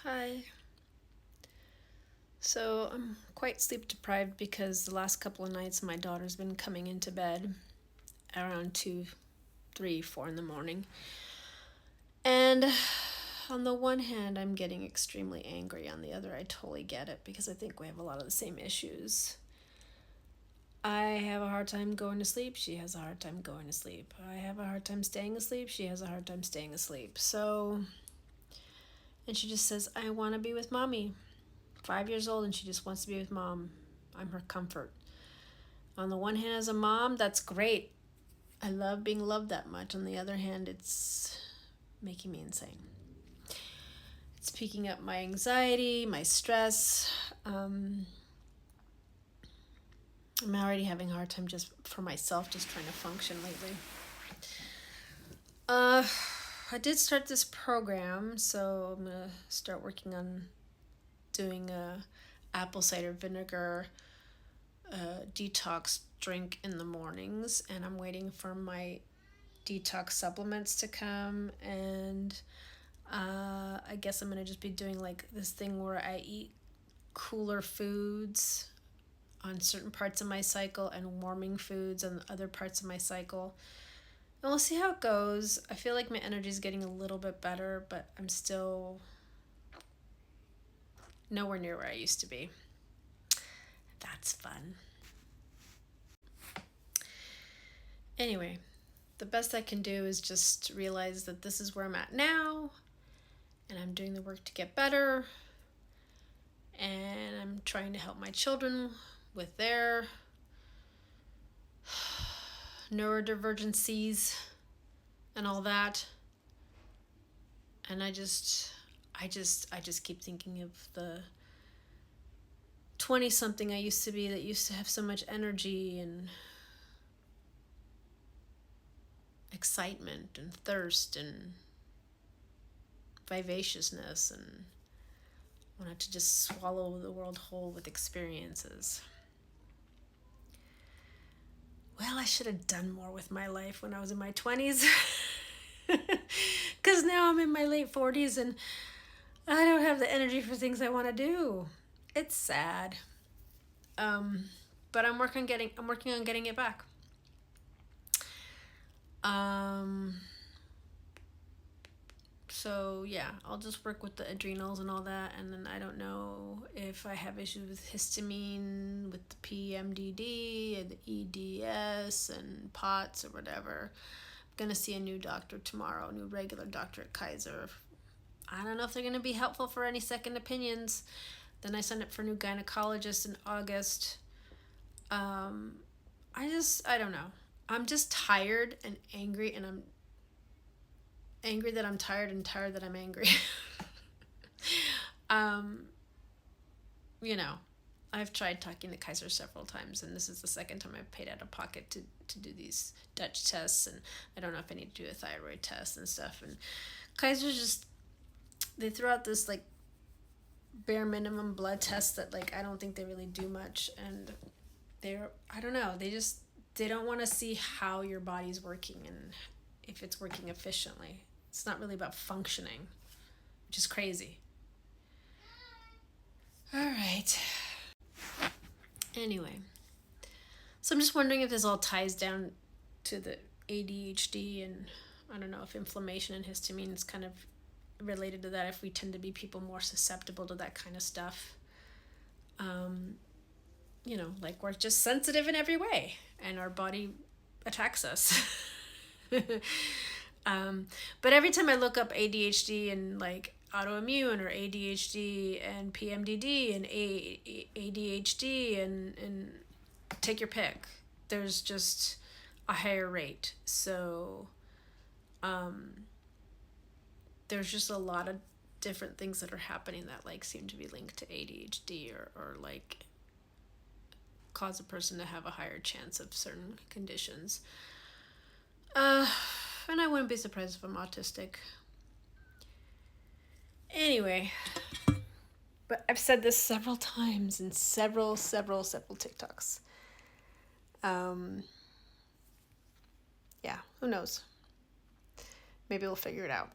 Hi. So I'm quite sleep deprived because the last couple of nights my daughter's been coming into bed around 2, 3, 4 in the morning. And on the one hand, I'm getting extremely angry. On the other, I totally get it because I think we have a lot of the same issues. I have a hard time going to sleep. She has a hard time going to sleep. I have a hard time staying asleep. She has a hard time staying asleep. And she just says, I want to be with mommy. 5 years old and she just wants to be with mom. I'm her comfort. On the one hand, as a mom, that's great. I love being loved that much. On the other hand, it's making me insane. It's picking up my anxiety, my stress. I'm already having a hard time just for myself, just trying to function lately. I did start this program, so I'm gonna start working on doing a apple cider vinegar detox drink in the mornings, and I'm waiting for my detox supplements to come. And I guess I'm gonna just be doing like this thing where I eat cooler foods on certain parts of my cycle and warming foods on other parts of my cycle. And we'll see how it goes. I feel like my energy is getting a little bit better, but I'm still nowhere near where I used to be. That's fun. Anyway, the best I can do is just realize that this is where I'm at now, and I'm doing the work to get better, and I'm trying to help my children with their neurodivergencies and all that. And I just keep thinking of the 20 something I used to be that used to have so much energy and excitement and thirst and vivaciousness, and wanted to just swallow the world whole with experiences. Well, I should have done more with my life when I was in my 20s. Because now I'm in my late 40s and I don't have the energy for things I want to do. It's sad. But I'm working on getting it back. So yeah, I'll just work with the adrenals and all that, and then I don't know if I have issues with histamine, with the PMDD and the EDS and POTS or whatever. I'm gonna see a new doctor tomorrow, a new regular doctor at Kaiser. I don't know if they're gonna be helpful for any second opinions. Then I signed up for a new gynecologist in August. I don't know. I'm just tired and angry, and I'm angry that I'm tired and tired that I'm angry. um, you know, I've tried talking to Kaiser several times, and this is the second time I've paid out of pocket to do these Dutch tests, and I don't know if I need to do a thyroid test and stuff. And Kaiser just, they throw out this like bare minimum blood test that like I don't think they really do much, and I don't know, they don't want to see how your body's working and if it's working efficiently. It's not really about functioning, which is crazy. All right. Anyway, so I'm just wondering if this all ties down to the ADHD, and I don't know if inflammation and histamine is kind of related to that, if we tend to be people more susceptible to that kind of stuff. Like we're just sensitive in every way and our body attacks us. But every time I look up ADHD and like autoimmune or ADHD and PMDD and ADHD and take your pick, there's just a higher rate. So there's just a lot of different things that are happening that like seem to be linked to ADHD or like cause a person to have a higher chance of certain conditions. And I wouldn't be surprised if I'm autistic. Anyway, but I've said this several times in several TikToks. Yeah, who knows? Maybe we'll figure it out.